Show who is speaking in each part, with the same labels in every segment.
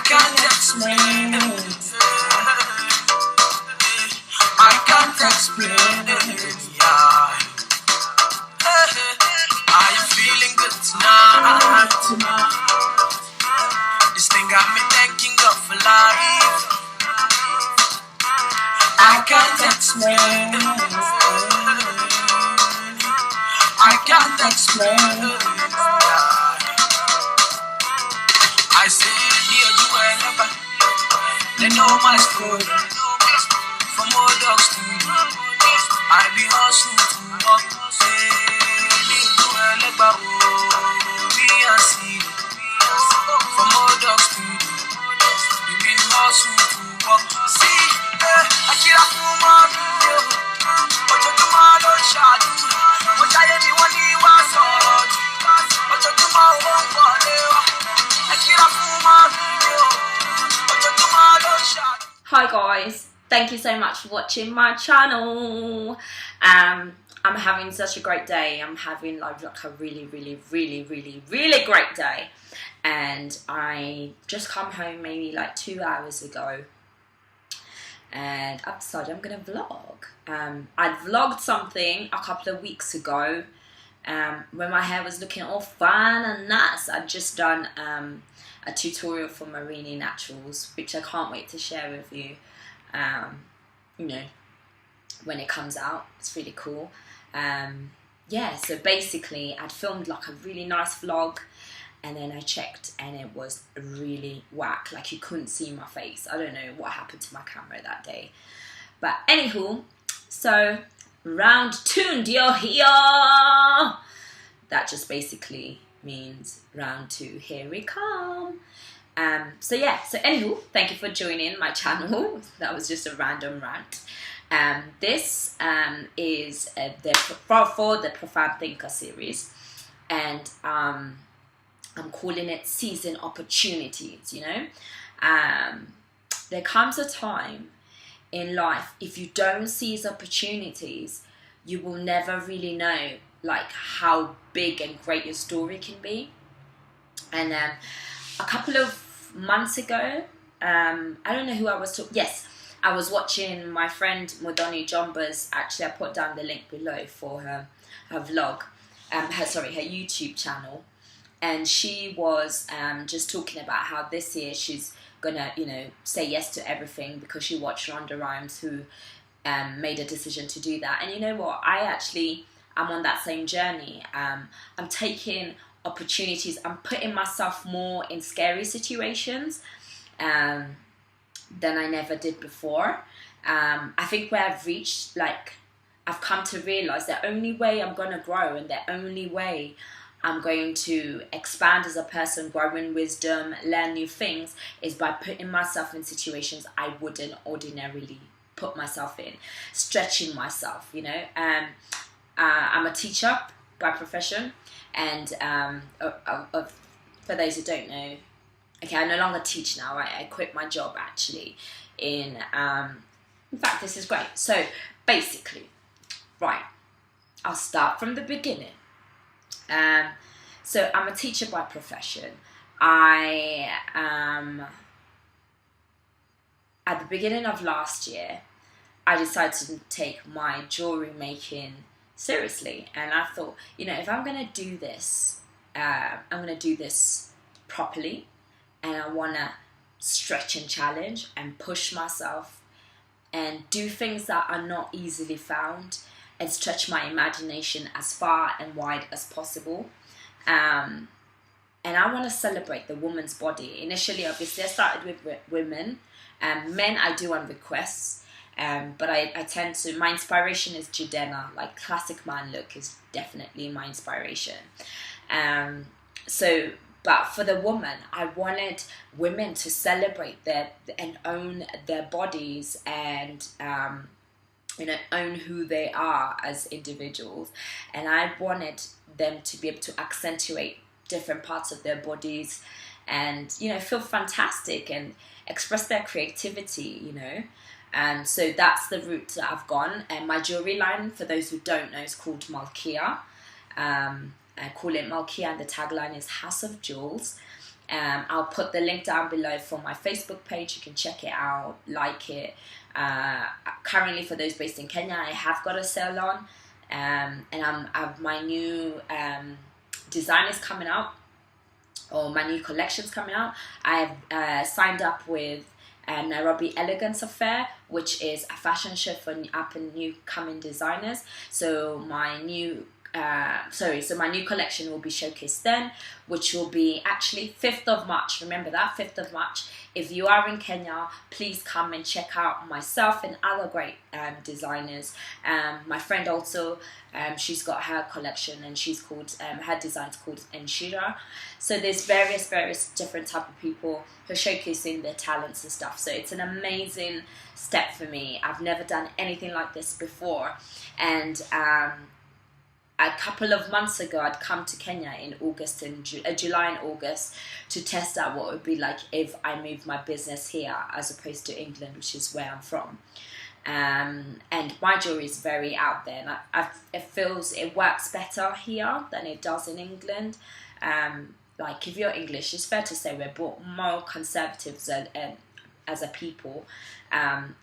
Speaker 1: can't explain it. I can't explain it. Yeah. Are you feeling good tonight? This thing got me thanking God for life. I can't explain it. I can't explain it. I say, dear, you will never. They know my story. From old dogs to you, I be hustle to walk. Say, dear, you will never. Me and see. From old dogs to you, we been hustle to walk. See, I kill a few more people. But you do my don't shot. But I am the one who was on. But you do my own body. Hi guys, thank you so much for watching my channel. I'm having such a great day. I'm having like a really great day, and I just come home maybe like 2 hours ago, and I've decided I'm gonna vlog. I vlogged something a couple of weeks ago when my hair was looking all fine and nice. I'd just done a tutorial for Marini Naturals, which I can't wait to share with you, you know, when it comes out. It's really cool. Yeah, so basically I'd filmed like a really nice vlog, and then I checked and it was really whack. Like, you couldn't see my face. I don't know what happened to my camera that day. But anywho, so round two, you're here. That just basically means round two, here we come. So yeah, so anywho, thank you for joining my channel. That was just a random rant. This is for the Profound Thinker series, and I'm calling it Seizing Opportunities. You know, there comes a time in life, if you don't seize opportunities, you will never really know like how big and great your story can be. And a couple of months ago, I don't know who I was talking. Yes, I was watching my friend Modoni Jomba's. Actually, I put down the link below for her vlog, her YouTube channel, and she was just talking about how this year she's gonna, you know, say yes to everything because she watched Ronda Rhimes, who made a decision to do that. And you know what? I'm on that same journey. I'm taking opportunities. I'm putting myself more in scary situations than I never did before. I think where I've reached, like, I've come to realize the only way I'm going to grow and the only way I'm going to expand as a person, grow in wisdom, learn new things, is by putting myself in situations I wouldn't ordinarily put myself in, stretching myself, you know. I'm a teacher by profession, and for those who don't know, okay, I no longer teach now. I quit my job actually in fact, this is great. So basically, right, I'll start from the beginning. So I'm a teacher by profession. I at the beginning of last year, I decided to take my jewelry making seriously, and I thought, you know, if I'm gonna do this, I'm gonna do this properly, and I wanna stretch and challenge and push myself and do things that are not easily found, and stretch my imagination as far and wide as possible. And I want to celebrate the woman's body. Initially, obviously, I started with women. Men I do on requests. But I tend to, my inspiration is Judena, like classic man look is definitely my inspiration. But for the woman, I wanted women to celebrate and own their bodies, and you know, own who they are as individuals. And I wanted them to be able to accentuate different parts of their bodies, and, you know, feel fantastic and express their creativity, you know. So that's the route that I've gone. And my jewelry line, for those who don't know, is called Malkia. I call it Malkia, and the tagline is House of Jewels. I'll put the link down below for my Facebook page. You can check it out, like it. Currently, for those based in Kenya, I have got a sale on, and my new design is coming out, or my new collection's coming out. I've signed up with Nairobi Elegance Affair, which is a fashion show for up and new coming designers. So my new collection will be showcased then, which will be actually 5th of March. Remember that, 5th of March. If you are in Kenya, please come and check out myself and other great designers. My friend also, she's got her collection, and she's called, her design's called Enshira. So there's various different type of people who are showcasing their talents and stuff. So it's an amazing step for me. I've never done anything like this before. And a couple of months ago, I'd come to Kenya in August and July and August to test out what it would be like if I moved my business here as opposed to England, which is where I'm from. And my jewelry is very out there, and it works better here than it does in England. Like, if you're English, it's fair to say we're more conservative as a people. And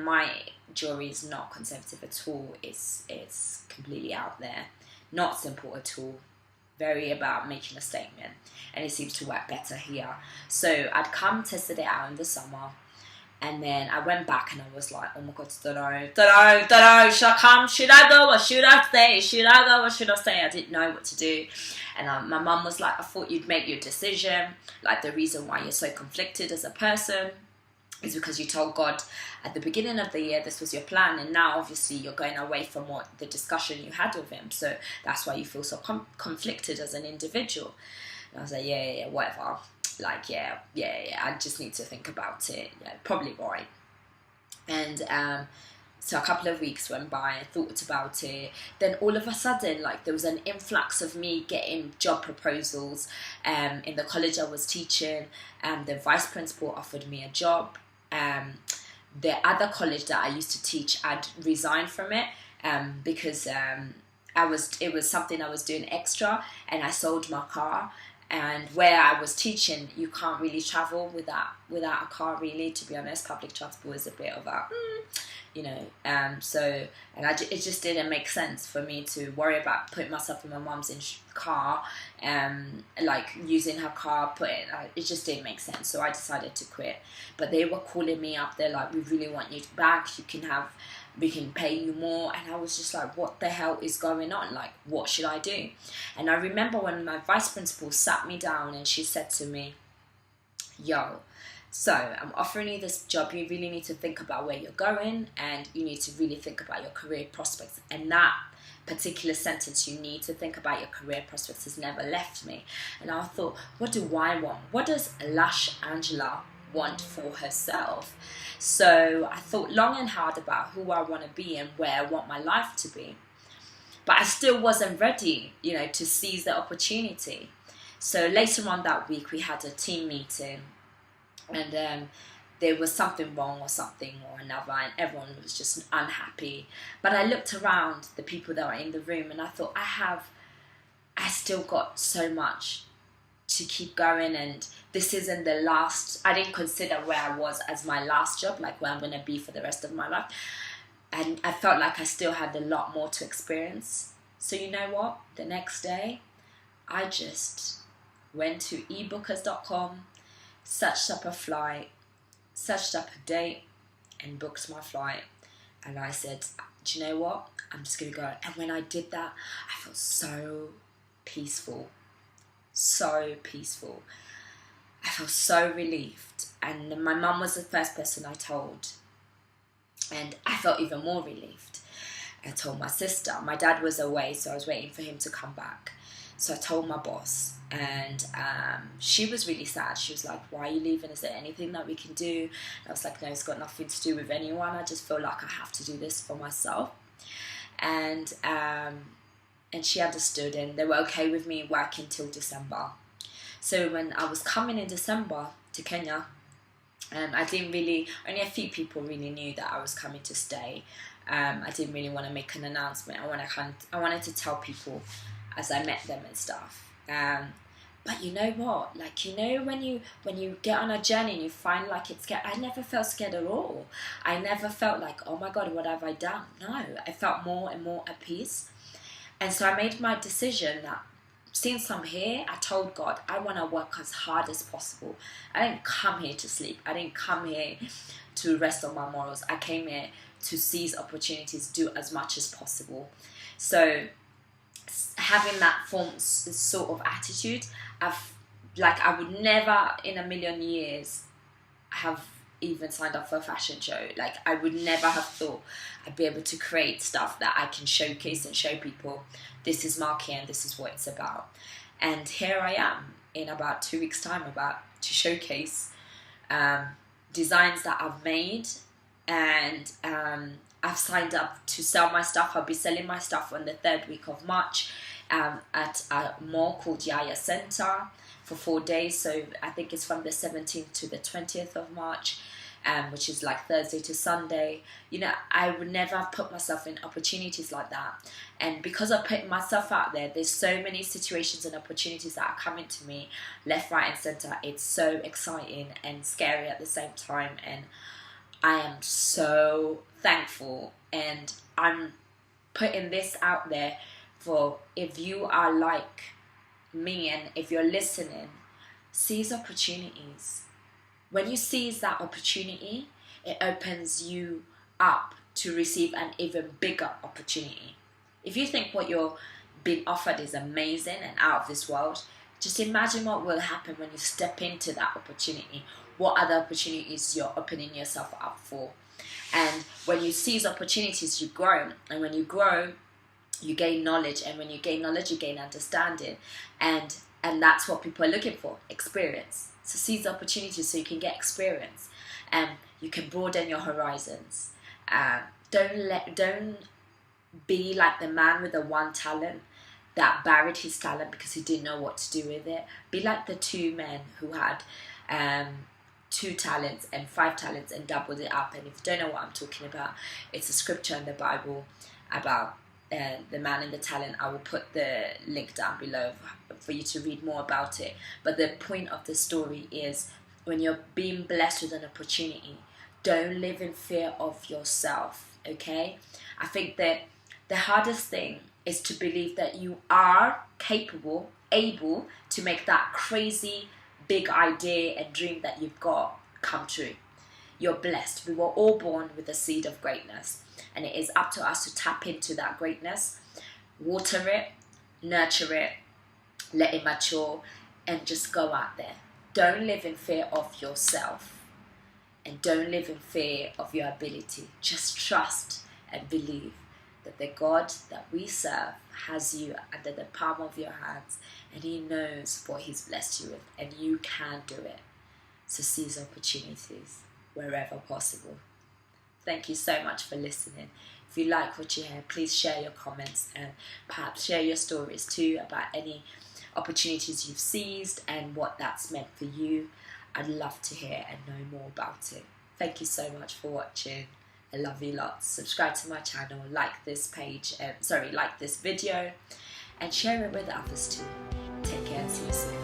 Speaker 1: my jewelry is not conservative at all. It's completely out there, not simple at all, very about making a statement, and it seems to work better here. So I'd come, tested it out in the summer, and then I went back and I was like, oh my god, don't know, should I come, should I go, or should I stay, should I go, or should I stay? I didn't know what to do. And my mum was like, I thought you'd make your decision, like the reason why you're so conflicted as a person is because you told God at the beginning of the year this was your plan, and now obviously you're going away from what the discussion you had with him, so that's why you feel so conflicted as an individual. And I was like, yeah, whatever, like yeah, I just need to think about it. Yeah, probably right. And so a couple of weeks went by, I thought about it, then all of a sudden, like, there was an influx of me getting job proposals in the college I was teaching. The vice principal offered me a job. The other college that I used to teach, I'd resigned from it because it was something I was doing extra, and I sold my car. And where I was teaching, you can't really travel without a car, really, to be honest. Public transport is a bit of a, it just didn't make sense for me to worry about putting myself in my mum's car, like using her car, it just didn't make sense. So I decided to quit. But they were calling me up, they're like, we really want you back, we can pay you more. And I was just like, what the hell is going on? Like, what should I do? And I remember when my vice principal sat me down and she said to me, yo, so I'm offering you this job. You really need to think about where you're going, and you need to really think about your career prospects. And that particular sentence, you need to think about your career prospects, has never left me. And I thought, what do I want? What does Lush Angela want for herself? So I thought long and hard about who I want to be and where I want my life to be. But I still wasn't ready, to seize the opportunity. So later on that week, we had a team meeting, and there was something wrong or another, and everyone was just unhappy. But I looked around the people that were in the room, and I thought, I still got so much to keep going, and this isn't the last. I didn't consider where I was as my last job, like where I'm going to be for the rest of my life. And I felt like I still had a lot more to experience. So you know what? The next day, I just went to ebookers.com, searched up a flight, searched up a date, and booked my flight. And I said, do you know what? I'm just going to go. And when I did that, I felt so peaceful. So peaceful. I felt so relieved. And my mum was the first person I told. And I felt even more relieved. I told my sister. My dad was away, so I was waiting for him to come back. So I told my boss, and she was really sad. She was like, why are you leaving? Is there anything that we can do? And I was like, no, it's got nothing to do with anyone. I just feel like I have to do this for myself. And she understood, and they were okay with me working till December. So when I was coming in December to Kenya, only a few people really knew that I was coming to stay. I didn't really want to make an announcement. I wanted to tell people as I met them and stuff. But But you know what? Like, you know, when you get on a journey and you find like it's scared, I never felt scared at all. I never felt like, oh my God, what have I done? No, I felt more and more at peace. And so I made my decision that since I'm here, I told God, I want to work as hard as possible. I didn't come here to sleep. I didn't come here to rest on my morals. I came here to seize opportunities, do as much as possible. So having that sort of attitude, I would never in a million years have even signed up for a fashion show. Like, I would never have thought I'd be able to create stuff that I can showcase and show people, this is Marky and this is what it's about. And here I am in about 2 weeks' time about to showcase designs that I've made, and I've signed up to sell my stuff. I'll be selling my stuff on the 3rd week of March at a mall called Yaya Center for 4 days. So I think it's from the 17th to the 20th of March, which is like Thursday to Sunday. You know, I would never have put myself in opportunities like that. And because of putting myself out there, there's so many situations and opportunities that are coming to me left, right and center. It's so exciting and scary at the same time. And I am so thankful, and I'm putting this out there for if you are like me and if you're listening, seize opportunities. When you seize that opportunity, it opens you up to receive an even bigger opportunity. If you think what you're being offered is amazing and out of this world, just imagine what will happen when you step into that opportunity. What other opportunities you're opening yourself up for. And when you seize opportunities, you grow. And when you grow, you gain knowledge. And when you gain knowledge, you gain understanding. And that's what people are looking for, experience. So seize opportunities so you can get experience. And you can broaden your horizons. Don't be like the man with the one talent that buried his talent because he didn't know what to do with it. Be like the 2 men who had 2 talents and 5 talents and doubled it up. And if you don't know what I'm talking about, it's a scripture in the Bible about the man and the talent. I will put the link down below for you to read more about it. But the point of the story is, when you're being blessed with an opportunity, don't live in fear of yourself, okay? I think that the hardest thing is to believe that you are capable, able to make that crazy big idea and dream that you've got come true. You're blessed. We were all born with a seed of greatness, and it is up to us to tap into that greatness, water it, nurture it, let it mature, and just go out there. Don't live in fear of yourself, and don't live in fear of your ability. Just trust and believe that the God that we serve has you under the palm of your hands, and he knows what he's blessed you with, and you can do it. So seize opportunities wherever possible. Thank you so much for listening. If you like what you hear, please share your comments and perhaps share your stories too about any opportunities you've seized and what that's meant for you. I'd love to hear and know more about it. Thank you so much for watching. I love you lots. Subscribe to my channel, like this page, like this video, and share it with others too. Take care and see you soon.